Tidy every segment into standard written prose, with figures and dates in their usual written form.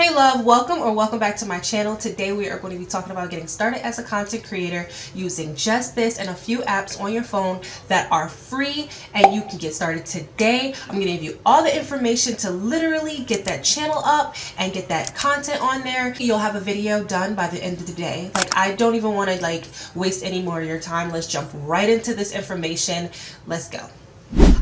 Hey love, welcome back to my channel. Today we are going to be talking about getting started as a content creator using just this and a few apps on your phone that are free and you can get started today. I'm going to give you all the information to literally get that channel up and get that content on there. You'll have a video done by the end of the day. Like, I don't even want to waste any more of your time. Let's jump right into this information. Let's go.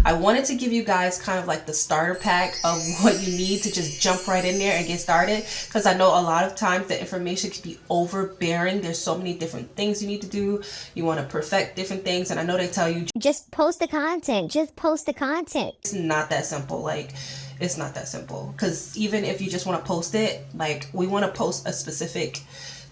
I wanted to give you guys kind of like the starter pack of what you need to just jump right in there and get started, because I know a lot of times the information can be overbearing. There's so many different things you need to do. You want to perfect different things, and I know they tell you just post the content, just post the content. It's not that simple. It's not that simple, because even if you just want to post it, we want to post a specific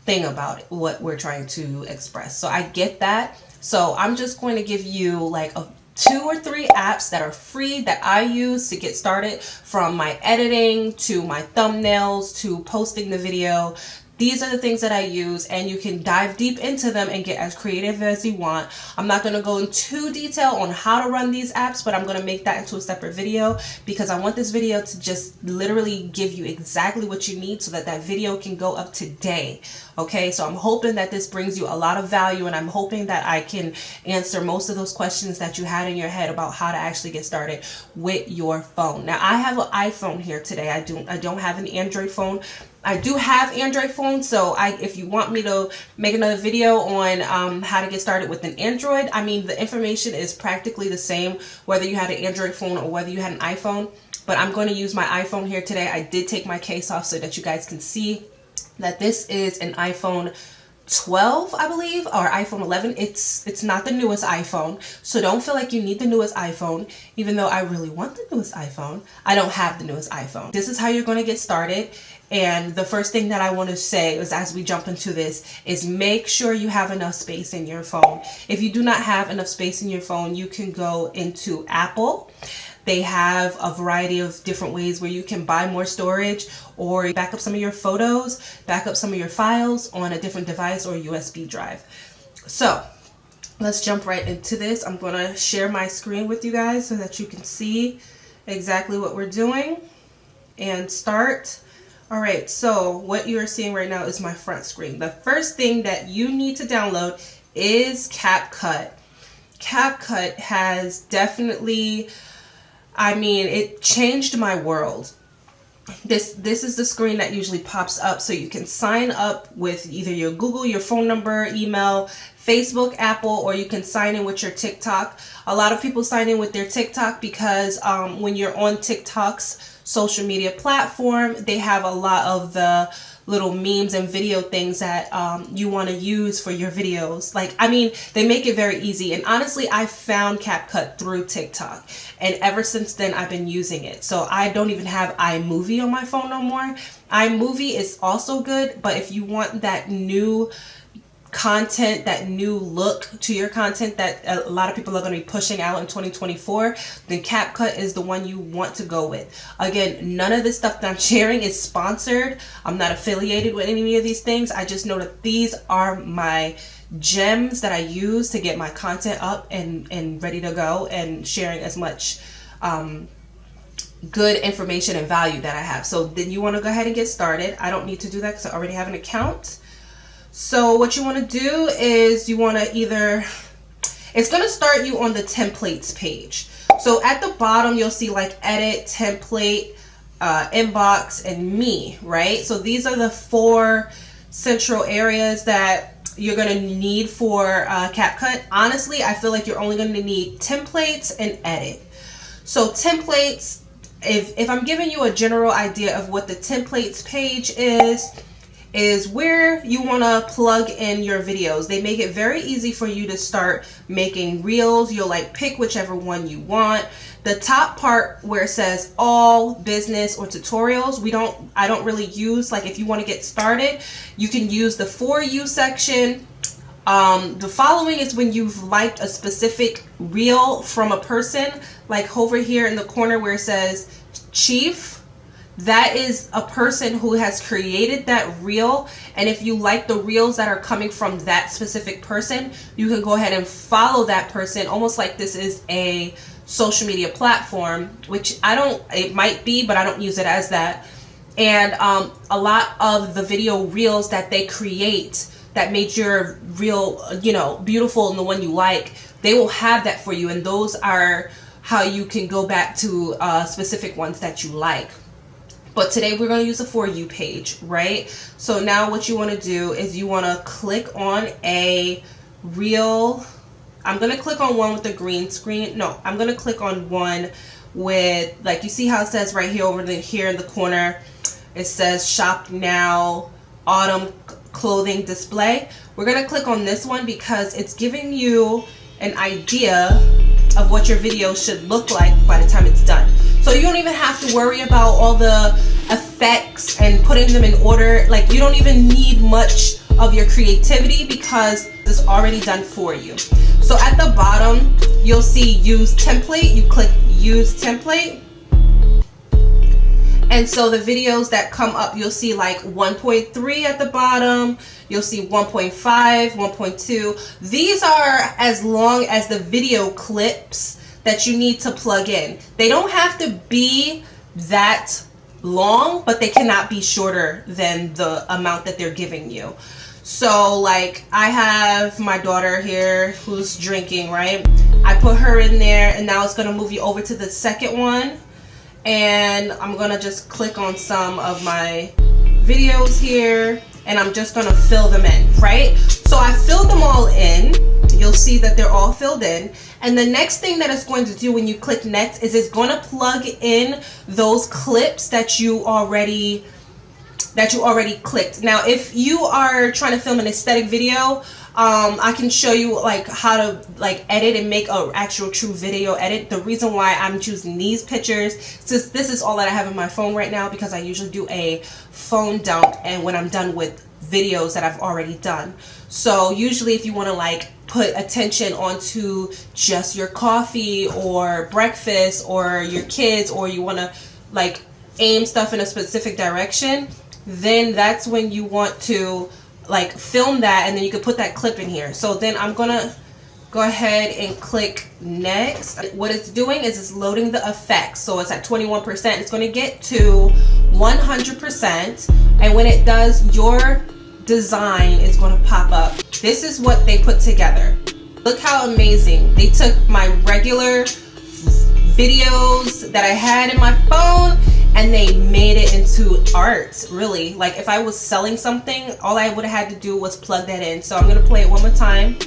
thing about it, what we're trying to express. So I get that. So I'm just going to give you a 2 or 3 apps that are free that I use to get started, from my editing to my thumbnails to posting the video. These are the things that I use, and you can dive deep into them and get as creative as you want. I'm not going to go into detail on how to run these apps, but I'm going to make that into a separate video, because I want this video to just literally give you exactly what you need so that that video can go up today. Okay, so I'm hoping that this brings you a lot of value, and I'm hoping that I can answer most of those questions that you had in your head about how to actually get started with your phone. Now, I have an iPhone here today. I don't have an Android phone. I do have Android phones, so if you want me to make another video on how to get started with an Android, I mean, the information is practically the same whether you had an Android phone or whether you had an iPhone. But I'm going to use my iPhone here today. I did take my case off so that you guys can see that this is an iPhone 12, I believe, or iPhone 11. It's not the newest iPhone, so don't feel like you need the newest iPhone. Even though I really want the newest iPhone, I don't have the newest iPhone. This is how you're going to get started. And the first thing that I want to say is, as we jump into this, is make sure you have enough space in your phone. If you do not have enough space in your phone, you can go into Apple. They have a variety of different ways where you can buy more storage or back up some of your photos, back up some of your files on a different device or USB drive. So let's jump right into this. I'm going to share my screen with you guys so that you can see exactly what we're doing and start. All right, so what you are seeing right now is my front screen. The first thing that you need to download is CapCut. CapCut has definitely, it changed my world. This is the screen that usually pops up, so you can sign up with either your Google, your phone number, email, Facebook, Apple, or you can sign in with your TikTok. A lot of people sign in with their TikTok because when you're on TikTok's social media platform, they have a lot of the little memes and video things that you want to use for your videos. They make it very easy. And honestly, I found CapCut through TikTok, and ever since then I've been using it. So I don't even have iMovie on my phone no more. iMovie is also good, but if you want that new content, that new look to your content that a lot of people are going to be pushing out in 2024, then CapCut is the one you want to go with. Again, none of this stuff that I'm sharing is sponsored. I'm not affiliated with any of these things. I just know that these are my gems that I use to get my content up and ready to go, and sharing as much good information and value that I have. So then you want to go ahead and get started. I don't need to do that because I already have an account. So what you want to do is you want to it's going to start you on the templates page. So at the bottom, you'll see edit, template, inbox, and me, right? So these are the 4 central areas that you're going to need for CapCut. Honestly, I feel like you're only going to need templates and edit. So templates, if I'm giving you a general idea of what the templates page is where you want to plug in your videos. They make it very easy for you to start making reels. You'll pick whichever one you want. The top part where it says all, business, or tutorials, I don't really use. If you want to get started, you can use the For You section. The following is when you've liked a specific reel from a person, over here in the corner where it says Chief. That is a person who has created that reel, and if you like the reels that are coming from that specific person, you can go ahead and follow that person, almost like this is a social media platform, which it might be, but I don't use it as that. And a lot of the video reels that they create that made your reel, you know, beautiful and the one you like, they will have that for you. And those are how you can go back to specific ones that you like. But today we're going to use a For You page, right? So now what you want to do is you want to click on a reel. I'm going to click on one with the green screen. No, I'm going to click on one with, like, you see how it says right here over here in the corner, it says shop now, autumn clothing display. We're going to click on this one because it's giving you an idea of what your video should look like by the time it's done. So you don't even have to worry about all the effects and putting them in order. Like, you don't even need much of your creativity because it's already done for you. So at the bottom, you'll see use template. You click use template. And so the videos that come up, you'll see like 1.3 at the bottom. You'll see 1.5, 1.2. These are as long as the video clips that you need to plug in. They don't have to be that long, but they cannot be shorter than the amount that they're giving you. So like I have my daughter here who's drinking, right? I put her in there, and now it's going to move you over to the second one. And I'm going to just click on some of my videos here, and I'm just going to fill them in, right? So I filled them all in. You'll see that they're all filled in. And the next thing that it's going to do when you click next is it's going to plug in those clips that you already clicked. Now, if you are trying to film an aesthetic video, I can show you like how to like edit and make an actual true video edit. The reason why I'm choosing these pictures, since this is all that I have in my phone right now, because I usually do a phone dump and when I'm done with videos that I've already done. So usually if you want to like put attention onto just your coffee or breakfast or your kids, or you want to like aim stuff in a specific direction, then that's when you want to like film that, and then you can put that clip in here. So then I'm gonna go ahead and click next. What it's doing is it's loading the effects. So it's at 21%. It's going to get to 100%, and when it does, your design is going to pop up. This is what they put together. Look how amazing. They took my regular videos that I had in my phone and they made it into art, really. Like if I was selling something, all I would have had to do was plug that in. So I'm gonna play it one more time.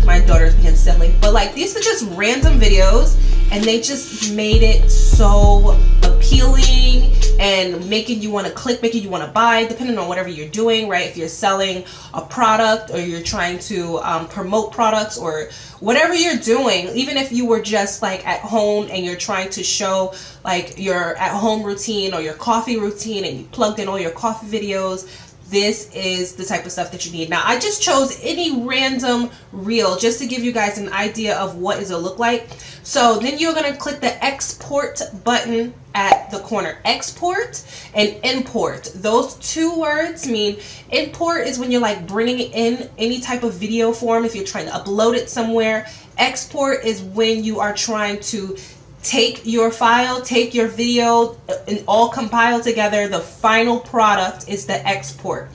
My daughter's being silly, but like these are just random videos and they just made it so appealing and making you want to click, making you want to buy, depending on whatever you're doing, right? If you're selling a product or you're trying to promote products or whatever you're doing, even if you were just like at home and you're trying to show like your at home routine or your coffee routine and you plugged in all your coffee videos, this is the type of stuff that you need. Now, I just chose any random reel just to give you guys an idea of what does it look like. So then you're going to click the export button at the corner. Export and import. Those two words mean import is when you're like bringing in any type of video form if you're trying to upload it somewhere. Export is when you are trying to take your file, take your video, and all compile together. The final product is the export.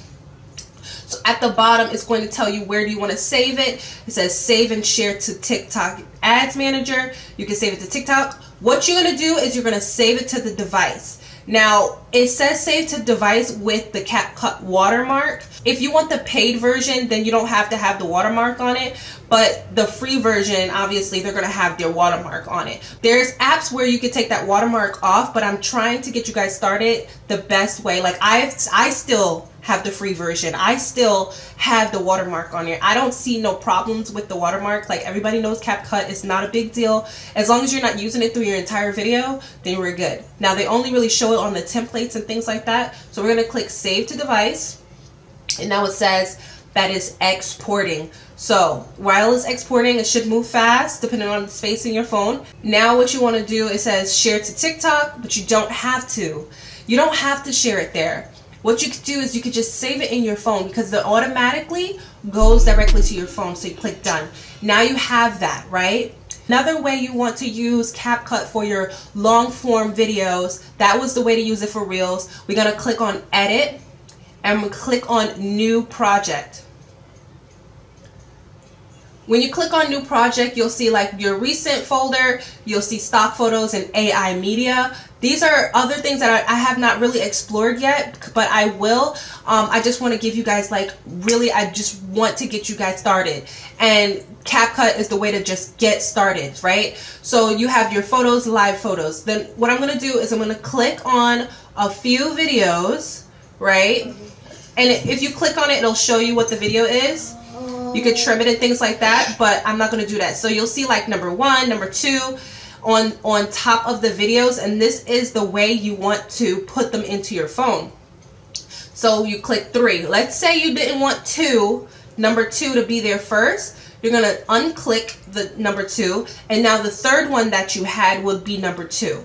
So at the bottom, it's going to tell you where do you want to save it. It says save and share to TikTok Ads Manager. You can save it to TikTok. What you're going to do is you're going to save it to the device. Now, it says save to device with the CapCut watermark. If you want the paid version, then you don't have to have the watermark on it. But the free version, obviously, they're going to have their watermark on it. There's apps where you can take that watermark off, but I'm trying to get you guys started the best way. Like I still have the free version. I still have the watermark on here. I don't see no problems with the watermark. Like everybody knows CapCut is not a big deal. As long as you're not using it through your entire video, then we're good. Now they only really show it on the templates and things like that. So we're going to click save to device. And now it says that is exporting. So while it's exporting, it should move fast depending on the space in your phone. Now what you want to do, it says share to TikTok, but you don't have to. You don't have to share it there. What you could do is you could just save it in your phone because it automatically goes directly to your phone. So you click done. Now you have that, right? Another way you want to use CapCut for your long form videos, that was the way to use it for Reels. We're going to click on Edit and we click on New Project. When you click on New Project, you'll see like your recent folder, you'll see stock photos and AI media. These are other things that I have not really explored yet, but I will. I just want to give you guys like really, I just want to get you guys started. And CapCut is the way to just get started, right? So you have your photos, live photos. Then what I'm going to do is I'm going to click on a few videos, right? And if you click on it, it'll show you what the video is. You could trim it and things like that, but I'm not going to do that. So you'll see like number 1, number 2 on top of the videos, and this is the way you want to put them into your phone. So you click 3. Let's say you didn't want number 2 to be there first. You're going to unclick the number 2, and now the third one that you had would be number 2.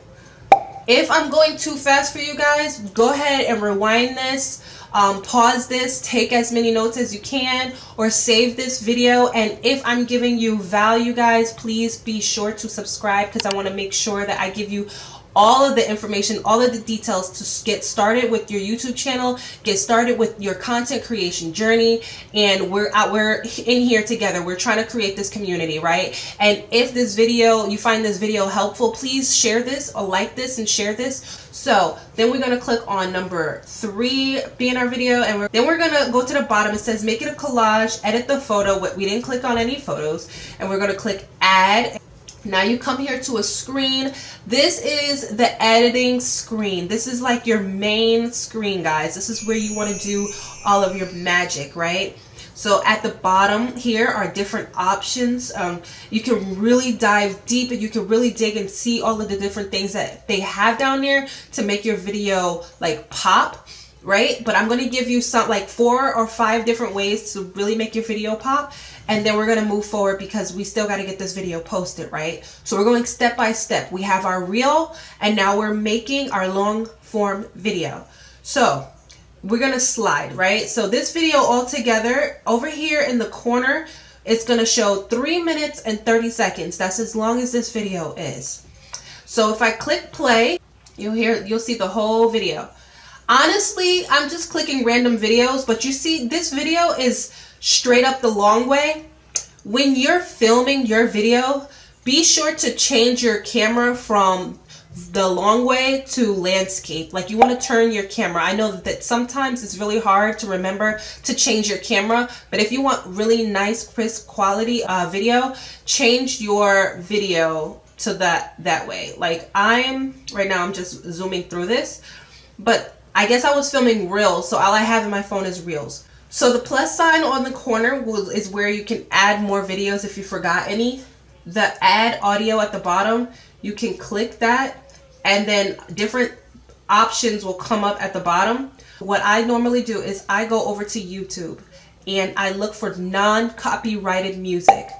If I'm going too fast for you guys, go ahead and rewind this. Pause this, take as many notes as you can, or save this video. And if I'm giving you value, guys, please be sure to subscribe, because I want to make sure that I give you all of the information, all of the details to get started with your YouTube channel, get started with your content creation journey. And we're in here together. We're trying to create this community, right? And if this video, you find this video helpful, please share this or like this and share this. So then we're going to click on number 3, be in our video, and then we're going to go to the bottom. It says make it a collage, edit the photo. We didn't click on any photos, and we're going to click add. Now you come here to a screen. This is the editing screen. This is like your main screen, guys. This is where you want to do all of your magic, right? So at the bottom here are different options. You can really dive deep and you can really dig and see all of the different things that they have down there to make your video like pop, right? But I'm going to give you some like 4 or 5 different ways to really make your video pop. And then we're going to move forward because we still got to get this video posted, right? So we're going step by step. We have our reel, and now we're making our long form video. So we're going to slide, right? So this video altogether over here in the corner, it's going to show 3 minutes and 30 seconds. That's as long as this video is. So if I click play, you'll see the whole video. Honestly, I'm just clicking random videos, but you see this video is straight up the long way. When you're filming your video, be sure to change your camera from the long way to landscape. Like you want to turn your camera. I know that sometimes it's really hard to remember to change your camera, but if you want really nice crisp quality video, change your video to that way. Like right now I'm just zooming through this, but I guess I was filming Reels, so all I have in my phone is Reels. So the plus sign on the corner is where you can add more videos if you forgot any. The add audio at the bottom, you can click that, and then different options will come up at the bottom. What I normally do is I go over to YouTube and I look for non-copyrighted music.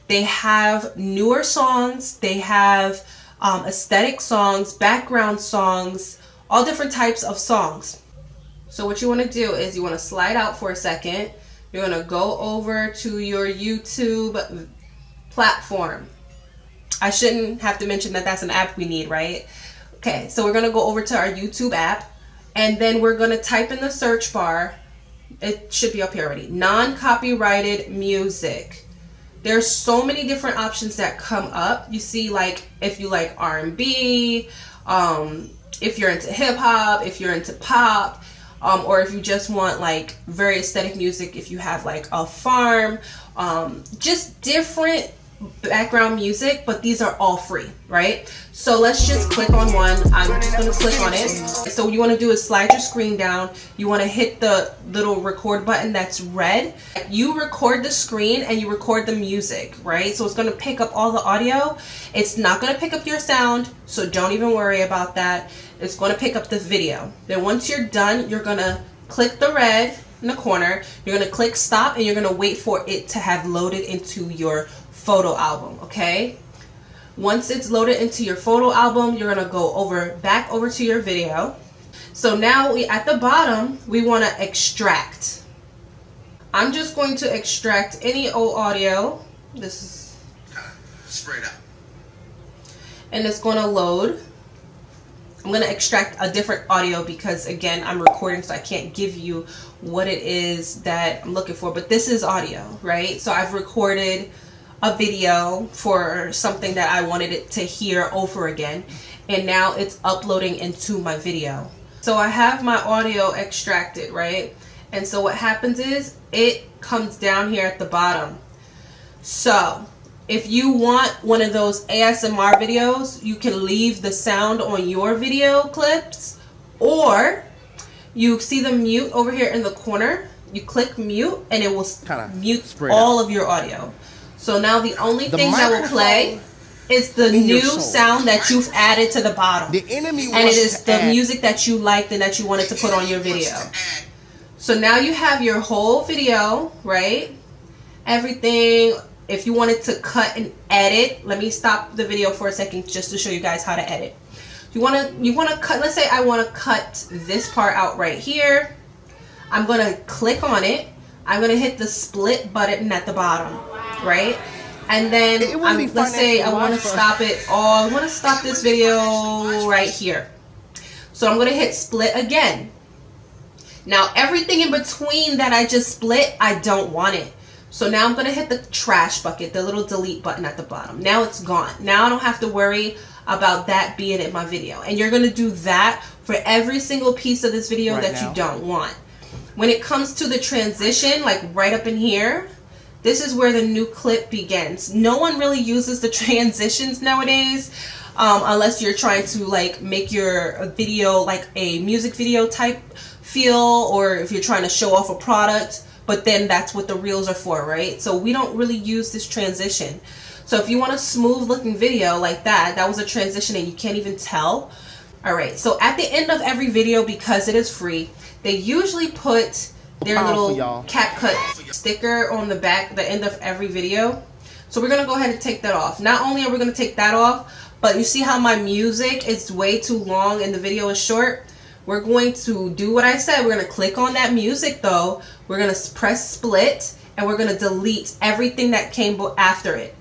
They have newer songs, they have aesthetic songs, background songs, all different types of songs. So what you want to do is you want to slide out for a second. You're going to go over to your YouTube platform. I shouldn't have to mention that that's an app we need, right? Okay, so we're going to go over to our YouTube app, and then we're going to type in the search bar. It should be up here already. Non-copyrighted music. There's so many different options that come up. You see, like if you like R&B, if you're into hip hop, if you're into pop, or if you just want like very aesthetic music, if you have like a farm, just different background music, but these are all free, right? So let's just click on one. I'm just going to click on it. So what you want to do is slide your screen down. You want to hit the little record button that's red. You record the screen and you record the music, right? So it's going to pick up all the audio. It's not going to pick up your sound, so don't even worry about that. It's going to pick up the video. Then once you're done, you're going to click the red in the corner. You're going to click stop, and you're going to wait for it to have loaded into your photo album, okay? Once it's loaded into your photo album, you're going to go back over to your video. So now at the bottom, we want to extract. I'm just going to extract any old audio. Straight up. And it's going to load. I'm going to extract a different audio because, again, I'm recording, so I can't give you what it is that I'm looking for. But this is audio, right? So I've recorded a video for something that I wanted it to hear over again. And now it's uploading into my video. So I have my audio extracted, right? And so what happens is it comes down here at the bottom. So if you want one of those ASMR videos, you can leave the sound on your video clips, or you see the mute over here in the corner. You click mute and it will mute all of your audio. So now the only thing that will play is the new sound that you've added to the bottom. The enemy and it is the music that you liked and that you wanted to put on your video. So now you have your whole video, right? Everything. If you wanted to cut and edit, let me stop the video for a second just to show you guys how to edit. You want to cut, let's say I want to cut this part out right here. I'm going to click on it. I'm going to hit the split button at the bottom, right? And then let's say I want to stop it. I want to stop this video right here. So I'm going to hit split again. Now everything in between that I just split, I don't want it. So now I'm going to hit the trash bucket, the little delete button at the bottom. Now it's gone. Now I don't have to worry about that being in my video. And you're going to do that for every single piece of this video that you don't want. When it comes to the transition, like right up in here, this is where the new clip begins. No one really uses the transitions nowadays, unless you're trying to like make your video like a music video type feel, or if you're trying to show off a product. But then that's what the reels are for, right? So we don't really use this transition. So if you want a smooth looking video like that, that was a transition and you can't even tell. All right, so at the end of every video, because it is free, they usually put their little CapCut sticker on the back, the end of every video. So we're gonna go ahead and take that off. Not only are we gonna take that off, but you see how my music is way too long and the video is short? We're going to do what I said. We're going to click on that music though. We're going to press split and we're going to delete everything that came after it.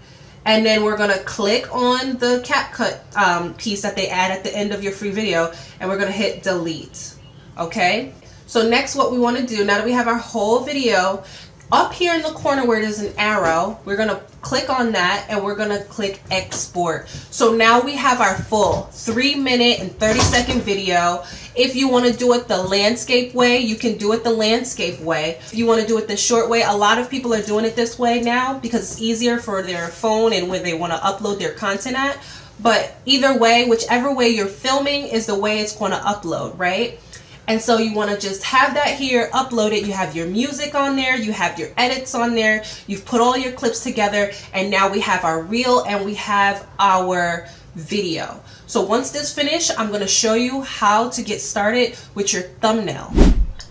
And then we're going to click on the CapCut piece that they add at the end of your free video, and we're going to hit delete. Okay? So next what we want to do, now that we have our whole video, up here in the corner where there's an arrow, we're going to click on that and we're going to click export. So now we have our full 3-minute and 30-second video. If you want to do it the landscape way, you can do it the landscape way. If you want to do it the short way, a lot of people are doing it this way now because it's easier for their phone and where they want to upload their content at. But either way, whichever way you're filming is the way it's going to upload, right? And so you want to just have that here, upload it. You have your music on there, you have your edits on there, you've put all your clips together, and now we have our reel and we have our video. So once this finished, I'm going to show you how to get started with your thumbnail.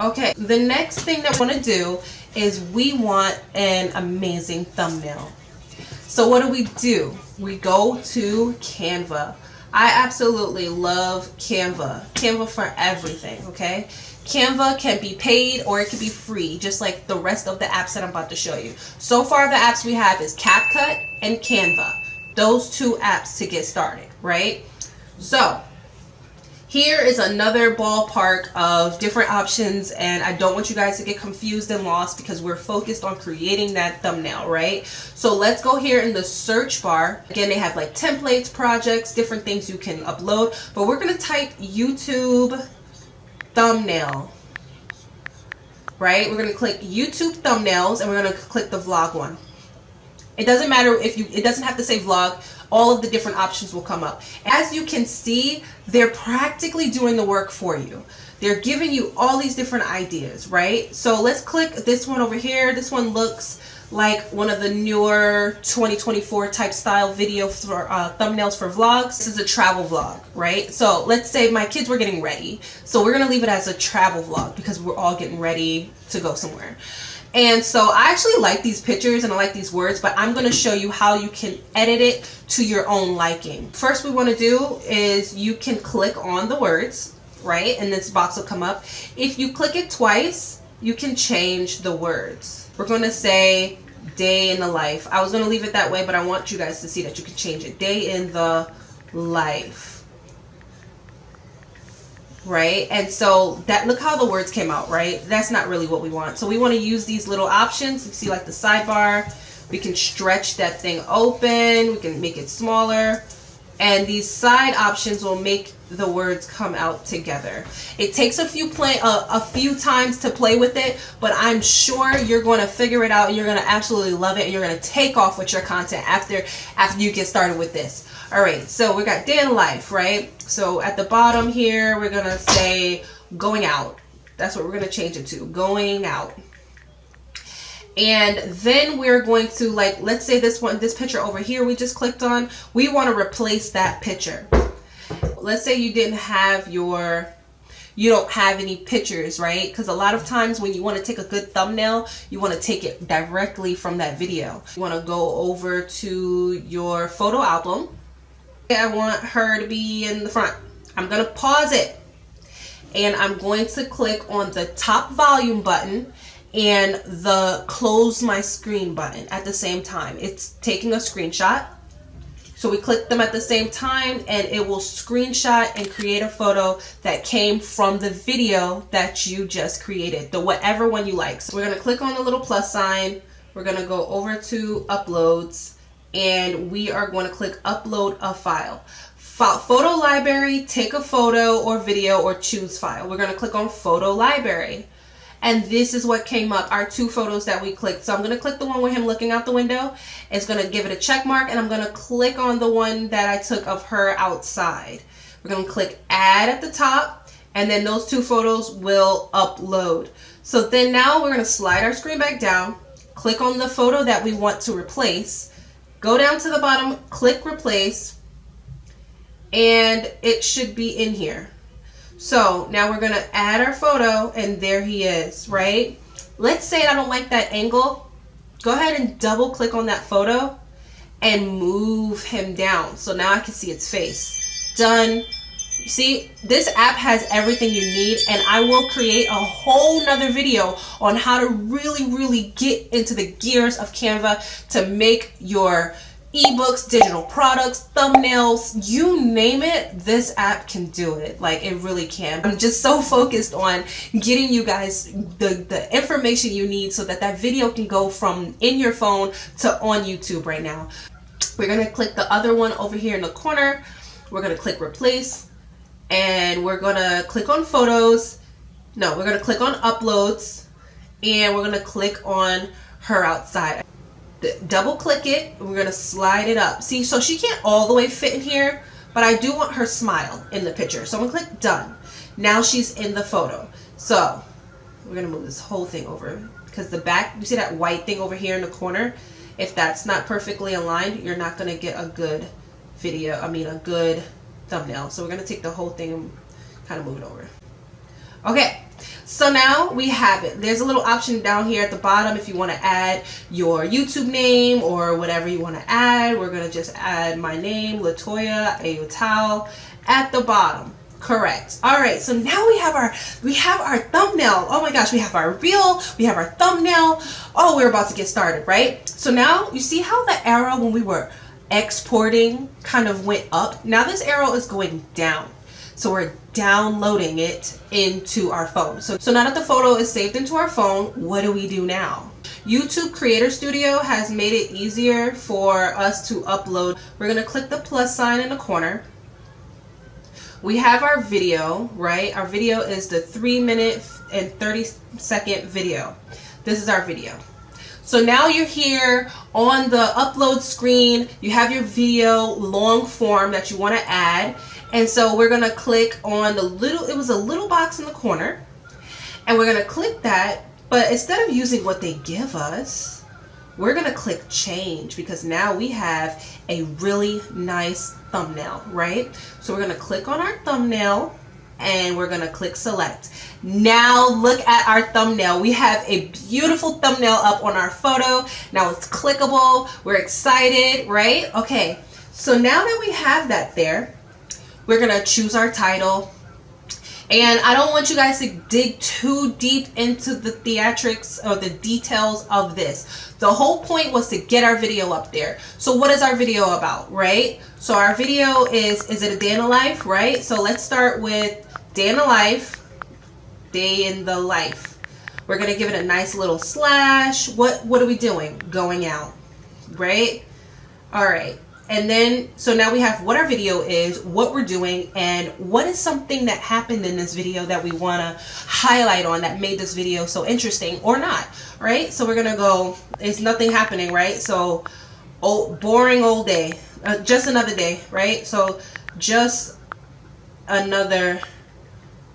Okay, the next thing that we want to do is we want an amazing thumbnail. So what do? We go to Canva. I absolutely love Canva. Canva for everything, okay? Canva can be paid or it can be free, just like the rest of the apps that I'm about to show you. So far, the apps we have is CapCut and Canva. Those two apps to get started, right? So here is another ballpark of different options, and I don't want you guys to get confused and lost because we're focused on creating that thumbnail, right? So let's go here in the search bar. Again, they have like templates, projects, different things you can upload, but we're going to type YouTube thumbnail, right? We're going to click YouTube thumbnails and we're going to click the vlog one. It doesn't matter if you, it doesn't have to say vlog. All of the different options will come up. As you can see, they're practically doing the work for you. They're giving you all these different ideas, right? So let's click this one over here. This one looks like one of the newer 2024 type style video for thumbnails for vlogs. This is a travel vlog, right? So let's say my kids were getting ready. So we're gonna leave it as a travel vlog because we're all getting ready to go somewhere. And so I actually like these pictures and I like these words, but I'm going to show you how you can edit it to your own liking. First we want to do is you can click on the words, right? And this box will come up. If you click it twice, you can change the words. We're going to say day in the life. I was going to leave it that way, but I want you guys to see that you can change it. Day in the life. Right? And so that, look how the words came out, right? That's not really what we want. So we want to use these little options. You see like the sidebar. We can stretch that thing open. We can make it smaller. And these side options will make the words come out together. It takes a few times to play with it, but I'm sure you're going to figure it out and you're going to absolutely love it, and you're going to take off with your content after you get started with this. All right, so we got day in life, right? So at the bottom here, we're going to say going out. That's what we're going to change it to, going out. And then we're going to, like, let's say this picture over here we just clicked on, we want to replace that picture. Let's say you don't have any pictures, right? Because a lot of times when you want to take a good thumbnail, you want to take it directly from that video. You want to go over to your photo album. I want her to be in the front. I'm going to pause it. And I'm going to click on the top volume button and the close my screen button at the same time. It's taking a screenshot. So we click them at the same time and it will screenshot and create a photo that came from the video that you just created, whatever one you like. So we're gonna click on the little plus sign. We're gonna go over to uploads and we are going to click upload a file. Photo library, take a photo or video or choose file. We're gonna click on photo library. And this is what came up, our 2 photos that we clicked. So I'm going to click the one with him looking out the window. It's going to give it a check mark. And I'm going to click on the one that I took of her outside. We're going to click add at the top. And then those 2 photos will upload. So then now we're going to slide our screen back down. Click on the photo that we want to replace. Go down to the bottom, click replace. And it should be in here. So now we're going to add our photo and there he is, right? Let's say I don't like that angle. Go ahead and double click on that photo and move him down. So now I can see its face. Done. You see, this app has everything you need, and I will create a whole nother video on how to really get into the gears of Canva to make your ebooks, digital products, thumbnails, you name it, this app can do it. Like, it really can. I'm just so focused on getting you guys the information you need so that that video can go from in your phone to on YouTube right now. We're going to click the other one over here in the corner. We're going to click replace, and we're going to click on photos. No, we're going to click on uploads, and we're going to click on her outside. Double click it, we're going to slide it up. See, so she can't all the way fit in here, but I do want her smile in the picture. So I'm going to click done. Now she's in the photo. So we're going to move this whole thing over because the back, you see that white thing over here in the corner? If that's not perfectly aligned, you're not going to get a good video, a good thumbnail. So we're going to take the whole thing and kind of move it over. Okay. So now we have it. There's a little option down here at the bottom if you want to add your YouTube name or whatever you want to add. We're going to just add my name, Latoya Ayutao, at the bottom. Correct. All right. So now we have our thumbnail. Oh my gosh, we have our reel, we have our thumbnail. Oh, we're about to get started, right? So now you see how the arrow when we were exporting kind of went up. Now this arrow is going down. So we're downloading it into our phone. So now that the photo is saved into our phone, what do we do now? YouTube Creator Studio has made it easier for us to upload. We're going to click the plus sign in the corner. We have our video, right? Our video is the 3-minute and 30-second video. This is our video. So now you're here on the upload screen. You have your video long form that you want to add. And so we're going to click on it was a little box in the corner. And we're going to click that. But instead of using what they give us, we're going to click change because now we have a really nice thumbnail, right? So we're going to click on our thumbnail and we're going to click select. Now look at our thumbnail. We have a beautiful thumbnail up on our photo. Now it's clickable. We're excited, right? Okay. So now that we have that there, we're going to choose our title. And I don't want you guys to dig too deep into the theatrics or the details of this. The whole point was to get our video up there. So what is our video about, right? So our video is it a day in the life, right? So let's start with day in the life, day in the life. We're going to give it a nice little slash. What are we doing? Going out, right? All right. And then, so now we have what our video is, what we're doing, and what is something that happened in this video that we want to highlight on that made this video so interesting or not, right? So we're going to go, it's nothing happening, right? So, boring old day, just another day, right? So, just another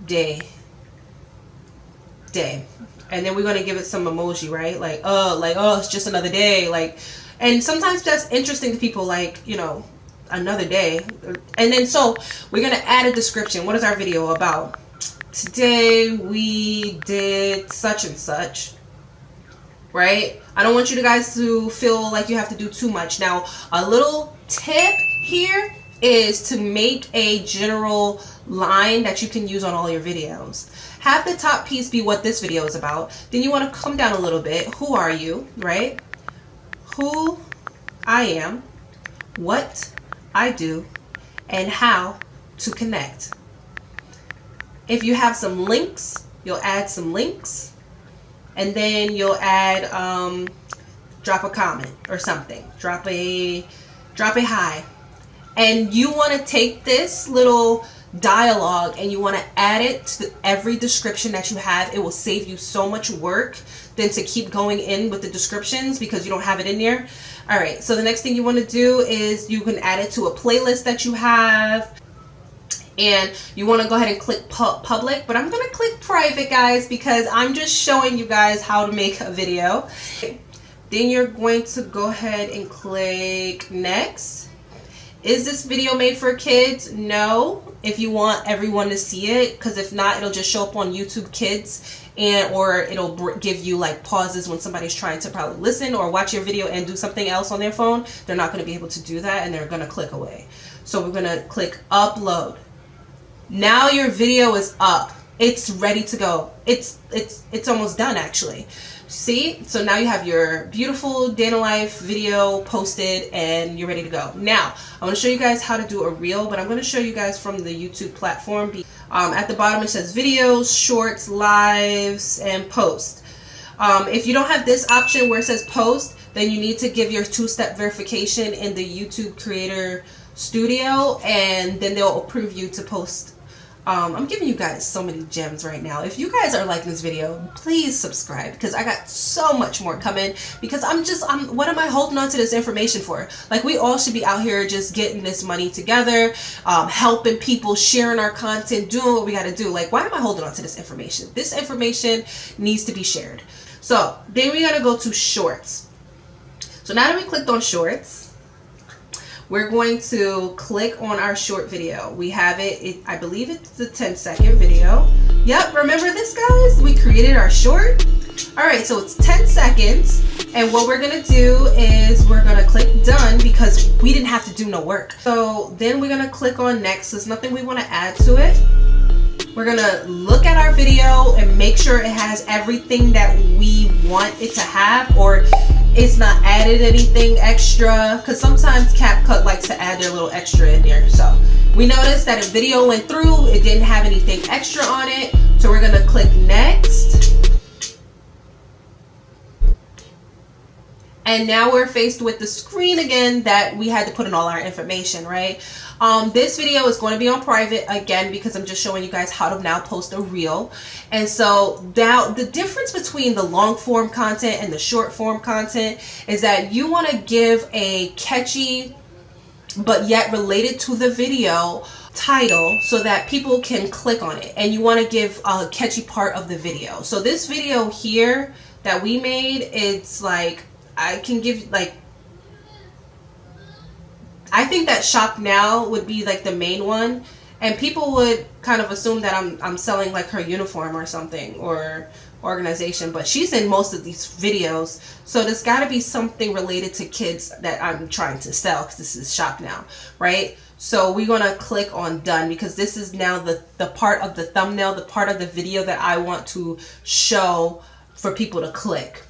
day. And then we're going to give it some emoji, right? Like, oh, it's just another day, like. And sometimes that's interesting to people, like, you know, another day. And then so we're going to add a description. What is our video about? Today we did such and such, right? I don't want you guys to feel like you have to do too much. Now, a little tip here is to make a general line that you can use on all your videos. Have the top piece be what this video is about. Then you want to come down a little bit. Who are you, right? Who I am, what I do, and how to connect. If you have some links, you'll add some links, and then you'll add, drop a comment or something. Drop a hi. And you want to take this little dialogue and you want to add it to every description that you have. It will save you so much work than to keep going in with the descriptions because you don't have it in there. All right, so the next thing you want to do is you can add it to a playlist that you have, and you want to go ahead and click public, but I'm going to click private, guys, because I'm just showing you guys how to make a video. Then you're going to go ahead and click next. Is this video made for kids? No, if you want everyone to see it, because if not, it'll just show up on YouTube Kids, or it'll give you like pauses when somebody's trying to probably listen or watch your video and do something else on their phone. They're not going to be able to do that, and they're going to click away. So we're going to click upload. Now your video is up. It's ready to go. It's almost done, actually. See? So now you have your beautiful day in the life video posted and you're ready to go. Now, I want to show you guys how to do a reel, but I'm going to show you guys from the YouTube platform. At the bottom it says videos, shorts, lives, and post. If you don't have this option where it says post, then you need to give your two-step verification in the YouTube Creator Studio, and then they'll approve you to post. I'm giving you guys so many gems right now. If you guys are liking this video, please subscribe, because I got so much more coming, because what am I holding on to this information for? Like, we all should be out here just getting this money together, helping people, sharing our content, doing what we got to do. Like, why am I holding on to this information? This information needs to be shared. So then we got to go to shorts. So now that we clicked on shorts, we're going to click on our short video. We have it, I believe it's the 10-second video. Yep, remember this, guys? We created our short. All right, so it's 10 seconds. And what we're gonna do is we're gonna click done, because we didn't have to do no work. So then we're gonna click on next. There's nothing we wanna add to it. We're gonna look at our video and make sure it has everything that we want it to have, or it's not added anything extra, because sometimes CapCut likes to add their little extra in there. So we noticed that a video went through, it didn't have anything extra on it, so we're gonna click next. And now we're faced with the screen again that we had to put in all our information, right? This video is going to be on private again, because I'm just showing you guys how to now post a reel. And so now the difference between the long form content and the short form content is that you want to give a catchy but yet related to the video title so that people can click on it, and you want to give a catchy part of the video. So this video here that we made, it's like, I can give, like, I think that Shop Now would be like the main one, and people would kind of assume that I'm selling like her uniform or something, or organization, but she's in most of these videos, so there's got to be something related to kids that I'm trying to sell, because this is Shop Now, right? So we're going to click on done, because this is now the part of the thumbnail, the part of the video that I want to show for people to click.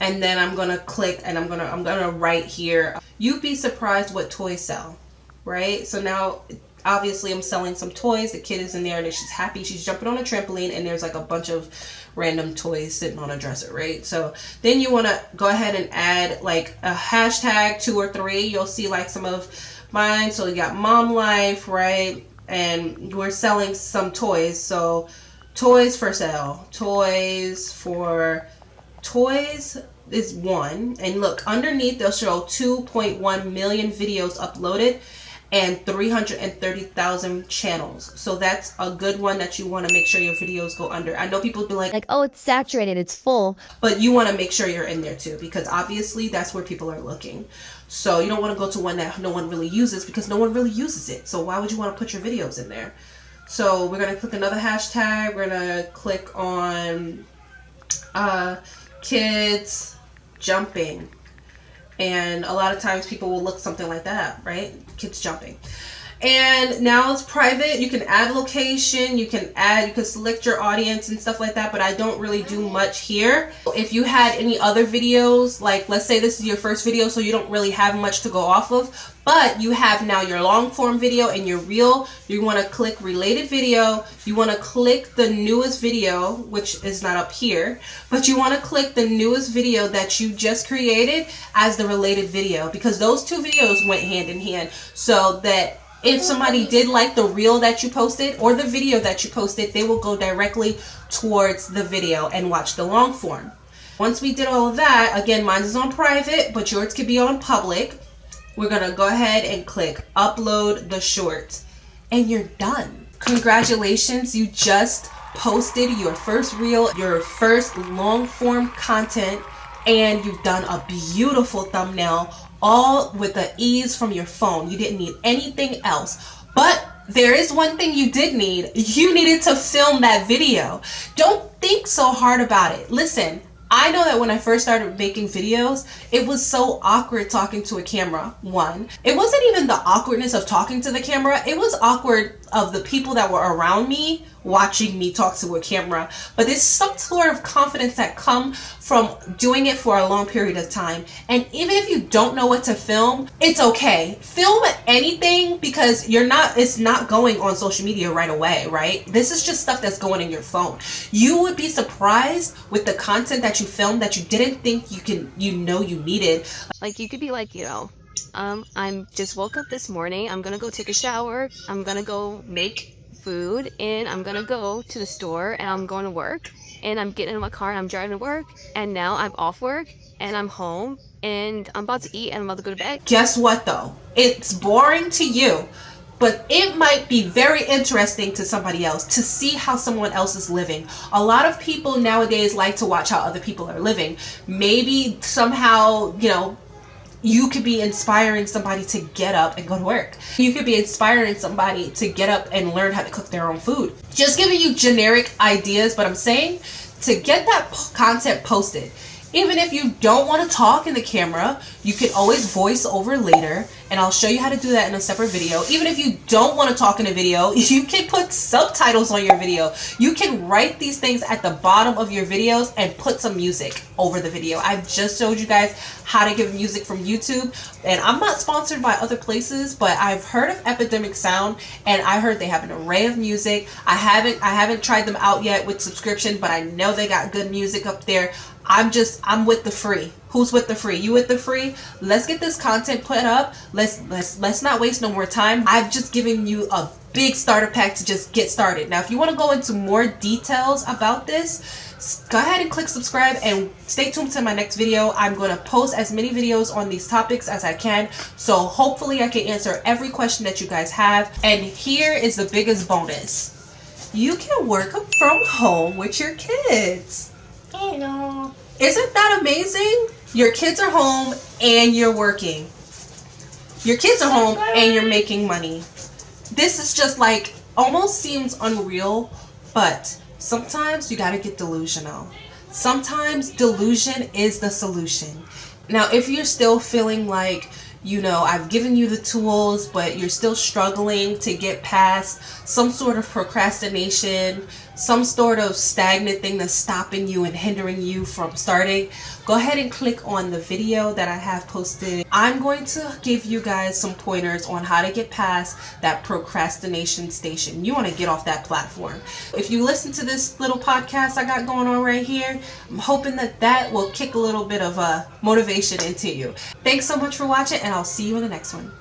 And then I'm going to click, and I'm going to write here, you'd be surprised what toys sell, right? So now obviously I'm selling some toys. The kid is in there and she's happy. She's jumping on a trampoline and there's like a bunch of random toys sitting on a dresser, right? So then you want to go ahead and add like a hashtag 2 or 3. You'll see like some of mine. So you got mom life, right? And we're selling some toys. So toys for sale, toys is 1. And look, underneath they'll show 2.1 million videos uploaded and 330,000 channels. So that's a good one that you want to make sure your videos go under. I know people be like, oh, it's saturated, it's full. But you want to make sure you're in there too, because obviously that's where people are looking. So you don't want to go to one that no one really uses, because no one really uses it. So why would you want to put your videos in there? So we're going to click another hashtag. We're going to click on kids jumping. And a lot of times people will look something like that, right? Kids jumping. And now it's private. You can add location, you can select your audience and stuff like that, but I don't really do much here. If you had any other videos, like let's say this is your first video, so you don't really have much to go off of, but you have now your long form video and your reel, you want to click related video, you want to click the newest video, which is not up here, but you want to click the newest video that you just created as the related video, because those two videos went hand in hand, so that if somebody did like the reel that you posted or the video that you posted, they will go directly towards the video and watch the long form. Once we did all of that, again, mine is on private, but yours could be on public. We're going to go ahead and click upload the short, and you're done. Congratulations, you just posted your first reel, your first long form content, and you've done a beautiful thumbnail, all with the ease from your phone. You didn't need anything else. But there is one thing you did need. You needed to film that video. Don't think so hard about it. Listen, I know that when I first started making videos, it was so awkward talking to a camera. One, it wasn't even the awkwardness of talking to the camera. It was awkward of the people that were around me watching me talk to a camera. But there's some sort of confidence that comes from doing it for a long period of time. And even if you don't know what to film, it's okay. Film anything, because it's not going on social media right away, right? This is just stuff that's going in your phone. You would be surprised with the content that you filmed that you didn't think you needed. Like you could be like, I'm just woke up this morning, I'm gonna go take a shower, I'm gonna go make food, and I'm gonna go to the store, and I'm going to work, and I'm getting in my car and I'm driving to work, and now I'm off work and I'm home and I'm about to eat and I'm about to go to bed. Guess what though? It's boring to you, but it might be very interesting to somebody else to see how someone else is living. A lot of people nowadays like to watch how other people are living. Maybe somehow, you could be inspiring somebody to get up and go to work. You could be inspiring somebody to get up and learn how to cook their own food. Just giving you generic ideas, but I'm saying to get that content posted. Even if you don't want to talk in the camera, you can always voice over later, and I'll show you how to do that in a separate video. Even if you don't want to talk in a video, you can put subtitles on your video. You can write these things at the bottom of your videos and put some music over the video. I've just showed you guys how to give music from YouTube, and I'm not sponsored by other places, but I've heard of Epidemic Sound, and I heard they have an array of music. I haven't tried them out yet with subscription, but I know they got good music up there. I'm with the free. Who's with the free? You with the free? Let's get this content put up. Let's not waste no more time. I've just given you a big starter pack to just get started. Now, if you want to go into more details about this, go ahead and click subscribe and stay tuned to my next video. I'm going to post as many videos on these topics as I can. So hopefully I can answer every question that you guys have. And here is the biggest bonus. You can work from home with your kids. Hello. Isn't that amazing? Your kids are home and you're working. Your kids are home and you're making money. This is just like, almost seems unreal, but sometimes you gotta get delusional. Sometimes delusion is the solution. Now, if you're still feeling like you know, I've given you the tools, but you're still struggling to get past some sort of procrastination, some sort of stagnant thing that's stopping you and hindering you from starting, go ahead and click on the video that I have posted. I'm going to give you guys some pointers on how to get past that procrastination station. You want to get off that platform. If you listen to this little podcast I got going on right here, I'm hoping that that will kick a little bit of motivation into you. Thanks so much for watching, and I'll see you in the next one.